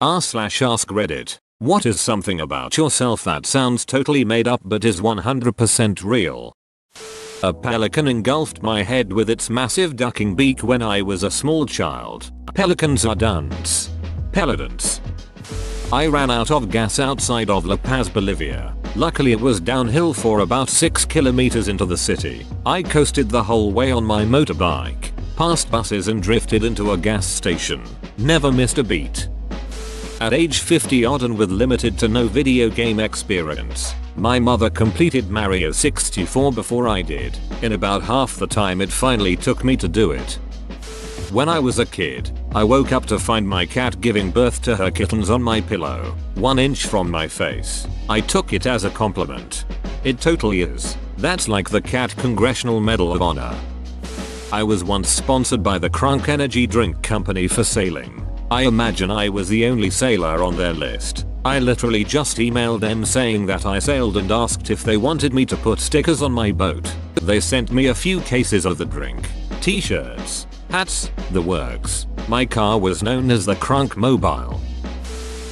r/ask Reddit. What is something about yourself that sounds totally made up but is 100% real? A pelican engulfed my head with its massive ducking beak when I was a small child. Pelicans are dunce. Pelicans. I ran out of gas outside of La Paz, Bolivia. Luckily it was downhill for about 6 kilometers into the city. I coasted the whole way on my motorbike, past buses and drifted into a gas station. Never missed a beat. At age 50 odd and with limited to no video game experience, my mother completed Mario 64 before I did, in about half the time it finally took me to do it. When I was a kid, I woke up to find my cat giving birth to her kittens on my pillow, 1 inch from my face. I took it as a compliment. It totally is. That's like the Cat Congressional Medal of Honor. I was once sponsored by the Crunk Energy Drink Company for sailing. I imagine I was the only sailor on their list. I literally just emailed them saying that I sailed and asked if they wanted me to put stickers on my boat. They sent me a few cases of the drink, t-shirts, hats, the works. My car was known as the Crunk Mobile.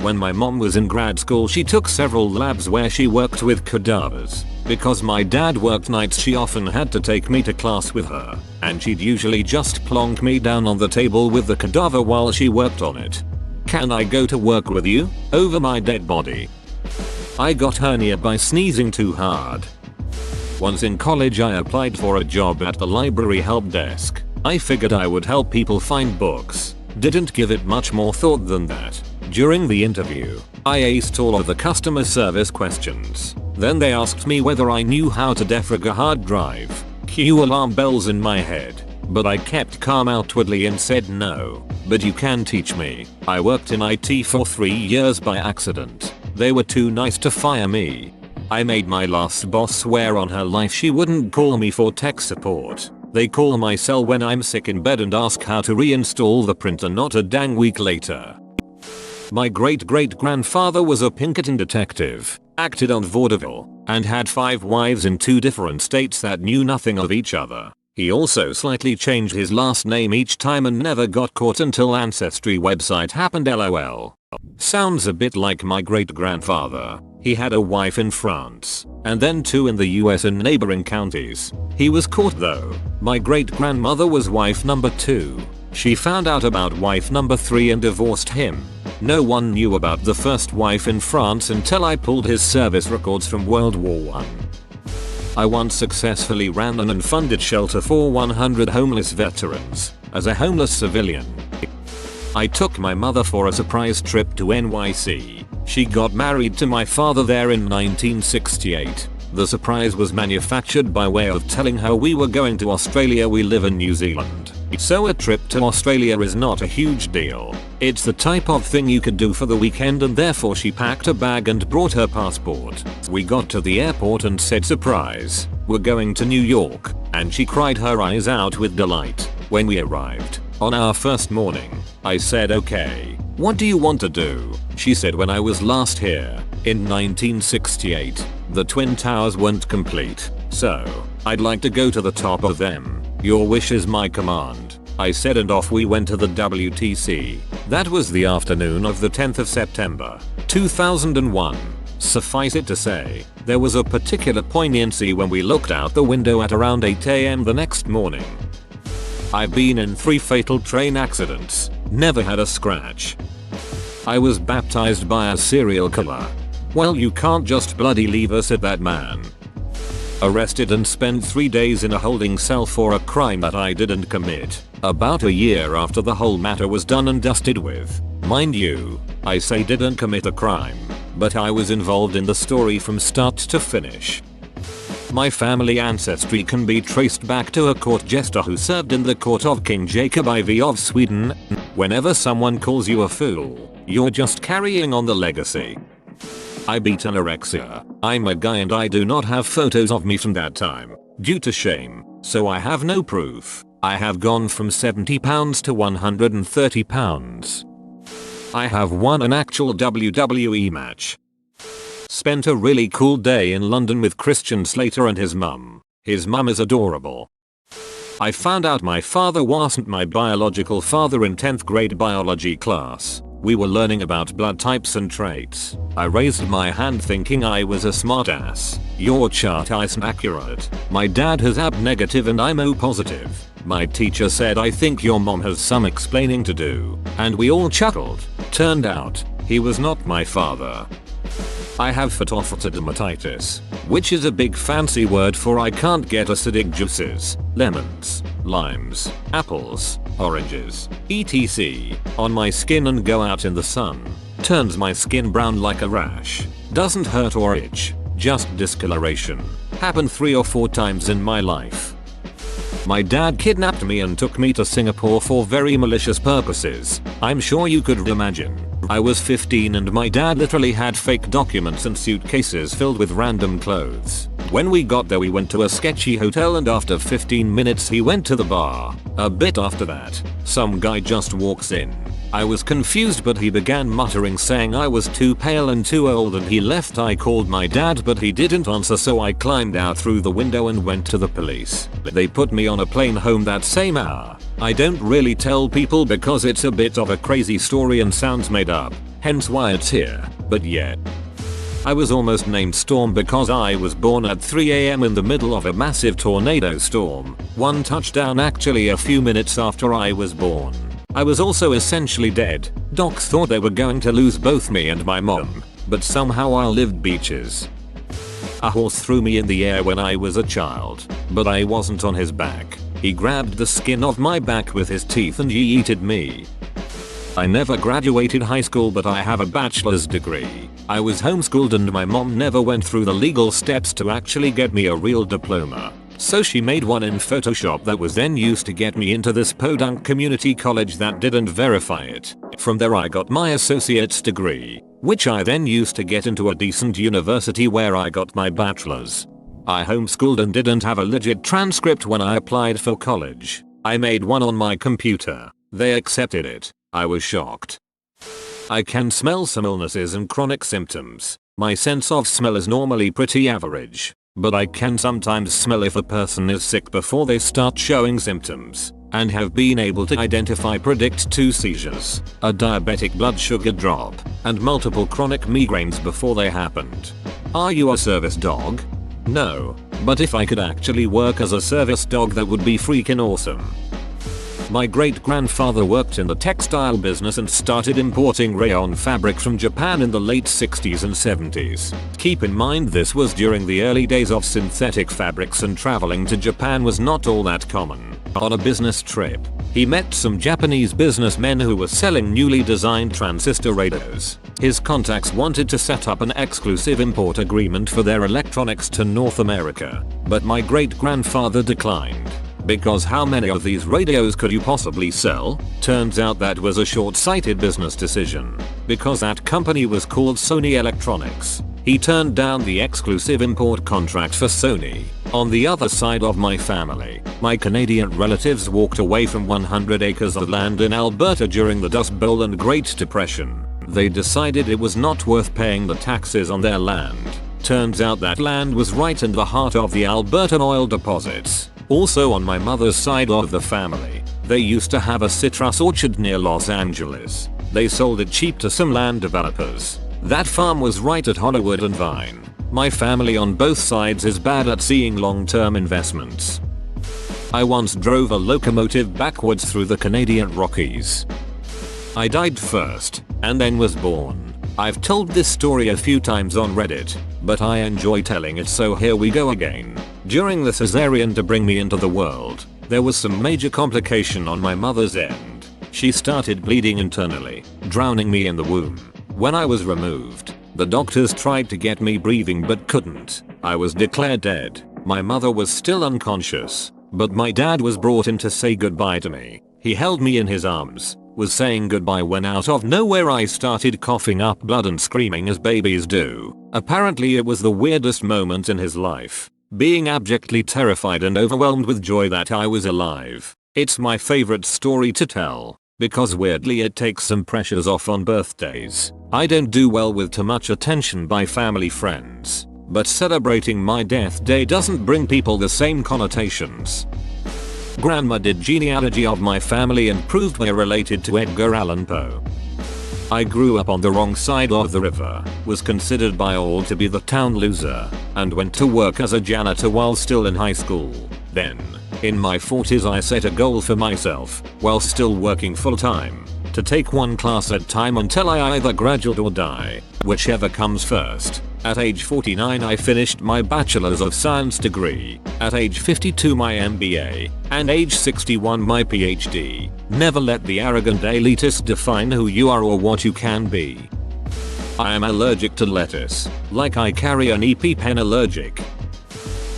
When my mom was in grad school she took several labs where she worked with cadavers. Because my dad worked nights she often had to take me to class with her, and she'd usually just plonk me down on the table with the cadaver while she worked on it. Can I go to work with you? Over my dead body. I got hernia by sneezing too hard. Once in college I applied for a job at the library help desk. I figured I would help people find books. Didn't give it much more thought than that. During the interview, I aced all of the customer service questions. Then they asked me whether I knew how to defrag a hard drive. Cue alarm bells in my head. But I kept calm outwardly and said no. But you can teach me. I worked in IT for 3 years by accident. They were too nice to fire me. I made my last boss swear on her life she wouldn't call me for tech support. They call my cell when I'm sick in bed and ask how to reinstall the printer not a dang week later. My great-great-grandfather was a Pinkerton detective, acted on vaudeville, and had 5 wives in 2 different states that knew nothing of each other. He also slightly changed his last name each time and never got caught until Ancestry website happened lol. Sounds a bit like my great-grandfather. He had a wife in France, and then 2 in the US and neighboring counties. He was caught though. My great-grandmother was wife number 2. She found out about wife number 3 and divorced him. No one knew about the first wife in France until I pulled his service records from World War I. I once successfully ran an unfunded shelter for 100 homeless veterans, as a homeless civilian. I took my mother for a surprise trip to NYC. She got married to my father there in 1968. The surprise was manufactured by way of telling her we were going to Australia. We live in New Zealand. So a trip to Australia is not a huge deal. It's the type of thing you could do for the weekend, and therefore she packed a bag and brought her passport. We got to the airport and said surprise, we're going to New York, and she cried her eyes out with delight. When we arrived, on our first morning, I said okay, what do you want to do? She said when I was last here, in 1968, the Twin Towers weren't complete, so I'd like to go to the top of them. Your wish is my command, I said, and off we went to the WTC. That was the afternoon of the 10th of September, 2001. Suffice it to say, there was a particular poignancy when we looked out the window at around 8 AM the next morning. I've been in 3 fatal train accidents, never had a scratch. I was baptized by a serial killer. Well, you can't just bloody leave us at that, man. Arrested and spent 3 days in a holding cell for a crime that I didn't commit. About a year after the whole matter was done and dusted with. Mind you, I say didn't commit a crime, but I was involved in the story from start to finish. My family ancestry can be traced back to a court jester who served in the court of King Jacob IV of Sweden. Whenever someone calls you a fool, you're just carrying on the legacy. I beat anorexia. I'm a guy and I do not have photos of me from that time, due to shame, so I have no proof. I have gone from 70 pounds to 130 pounds. I have won an actual WWE match. Spent a really cool day in London with Christian Slater and his mum. His mum is adorable. I found out my father wasn't my biological father in 10th grade biology class. We were learning about blood types and traits. I raised my hand thinking I was a smartass. Your chart isn't accurate. My dad has AB negative and I'm O positive. My teacher said I think your mom has some explaining to do. And we all chuckled. Turned out, he was not my father. I have phytophthirmatitis, which is a big fancy word for I can't get acidic juices, lemons, limes, apples, oranges, etc. on my skin and go out in the sun. Turns my skin brown like a rash. Doesn't hurt or itch, just discoloration. Happened 3 or 4 times in my life. My dad kidnapped me and took me to Singapore for very malicious purposes. I'm sure you could imagine. I was 15 and my dad literally had fake documents and suitcases filled with random clothes. When we got there we went to a sketchy hotel and after 15 minutes he went to the bar. A bit after that, some guy just walks in. I was confused but he began muttering saying I was too pale and too old and he left. I called my dad but he didn't answer so I climbed out through the window and went to the police. They put me on a plane home that same hour. I don't really tell people because it's a bit of a crazy story and sounds made up, hence why it's here, but yeah. I was almost named Storm because I was born at 3 AM in the middle of a massive tornado storm. 1 touchdown actually a few minutes after I was born. I was also essentially dead. Docs thought they were going to lose both me and my mom, but somehow I lived beaches. A horse threw me in the air when I was a child, but I wasn't on his back. He grabbed the skin off my back with his teeth and yeeted me. I never graduated high school but I have a bachelor's degree. I was homeschooled and my mom never went through the legal steps to actually get me a real diploma. So she made one in Photoshop that was then used to get me into this podunk community college that didn't verify it. From there I got my associate's degree, which I then used to get into a decent university where I got my bachelor's. I homeschooled and didn't have a legit transcript when I applied for college. I made one on my computer. They accepted it. I was shocked. I can smell some illnesses and chronic symptoms. My sense of smell is normally pretty average, but I can sometimes smell if a person is sick before they start showing symptoms, and have been able to predict 2 seizures, a diabetic blood sugar drop, and multiple chronic migraines before they happened. Are you a service dog? No, but if I could actually work as a service dog that would be freaking awesome. My great-grandfather worked in the textile business and started importing rayon fabric from Japan in the late 60s and 70s. Keep in mind this was during the early days of synthetic fabrics and traveling to Japan was not all that common. On a business trip, he met some Japanese businessmen who were selling newly designed transistor radios. His contacts wanted to set up an exclusive import agreement for their electronics to North America, but my great-grandfather declined. Because how many of these radios could you possibly sell? Turns out that was a short-sighted business decision. Because that company was called Sony Electronics. He turned down the exclusive import contract for Sony. On the other side of my family, my Canadian relatives walked away from 100 acres of land in Alberta during the Dust Bowl and Great Depression. They decided it was not worth paying the taxes on their land. Turns out that land was right in the heart of the Alberta oil deposits. Also on my mother's side of the family, they used to have a citrus orchard near Los Angeles. They sold it cheap to some land developers. That farm was right at Hollywood and Vine. My family on both sides is bad at seeing long-term investments. I once drove a locomotive backwards through the Canadian Rockies. I died first, and then was born. I've told this story a few times on Reddit, but I enjoy telling it so here we go again. During the cesarean to bring me into the world, there was some major complication on my mother's end. She started bleeding internally, drowning me in the womb. When I was removed, the doctors tried to get me breathing but couldn't. I was declared dead. My mother was still unconscious, but my dad was brought in to say goodbye to me. He held me in his arms, was saying goodbye when out of nowhere I started coughing up blood and screaming as babies do. Apparently it was the weirdest moment in his life. Being abjectly terrified and overwhelmed with joy that I was alive. It's my favorite story to tell, because weirdly it takes some pressures off on birthdays. I don't do well with too much attention by family friends, but celebrating my death day doesn't bring people the same connotations. Grandma did genealogy of my family and proved we're related to Edgar Allan Poe. I grew up on the wrong side of the river, was considered by all to be the town loser, and went to work as a janitor while still in high school. Then, in my 40s I set a goal for myself, while still working full time, to take one class at a time until I either graduate or die, whichever comes first. At age 49 I finished my Bachelor's of Science degree, at age 52 my MBA, and age 61 my PhD. Never let the arrogant elitist define who you are or what you can be. I am allergic to lettuce, like I carry an EpiPen allergic.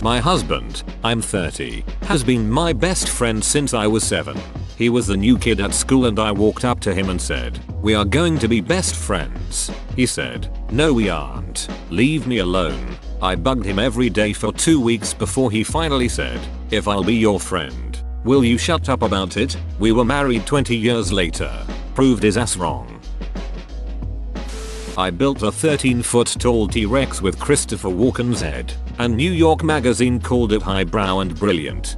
My husband, I'm 30, has been my best friend since I was 7. He was the new kid at school and I walked up to him and said, "We are going to be best friends." He said, "No we aren't. Leave me alone." I bugged him every day for 2 weeks before he finally said, "If I'll be your friend, will you shut up about it?" We were married 20 years later. Proved his ass wrong. I built a 13-foot tall T-Rex with Christopher Walken's head, and New York Magazine called it highbrow and brilliant.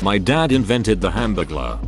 My dad invented the Hamburglar.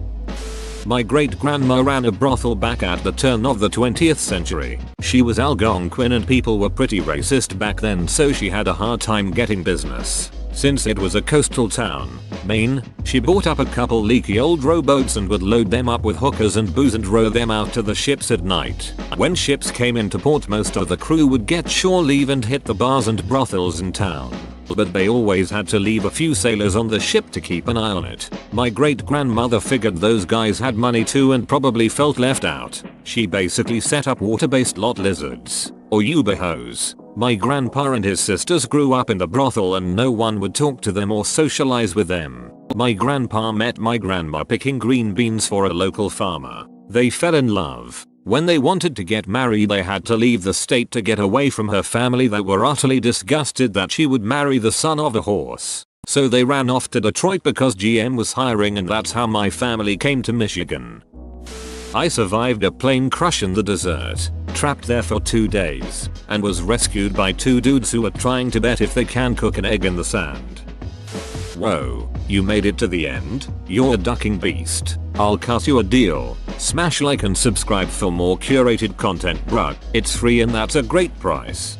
My great-grandma ran a brothel back at the turn of the 20th century. She was Algonquin and people were pretty racist back then, so she had a hard time getting business. Since it was a coastal town, Maine, she bought up a couple leaky old rowboats and would load them up with hookers and booze and row them out to the ships at night. When ships came into port, most of the crew would get shore leave and hit the bars and brothels in town. But they always had to leave a few sailors on the ship to keep an eye on it. My great-grandmother figured those guys had money too and probably felt left out. She basically set up water-based lot lizards, or Uber hoes. My grandpa and his sisters grew up in the brothel and no one would talk to them or socialize with them. My grandpa met my grandma picking green beans for a local farmer. They fell in love. When they wanted to get married they had to leave the state to get away from her family that were utterly disgusted that she would marry the son of a horse. So they ran off to Detroit because GM was hiring, and that's how my family came to Michigan. I survived a plane crash in the desert, trapped there for 2 days, and was rescued by 2 dudes who were trying to bet if they can cook an egg in the sand. Whoa, you made it to the end? You're a ducking beast. I'll cut you a deal. Smash like and subscribe for more curated content, bruh. It's free and that's a great price.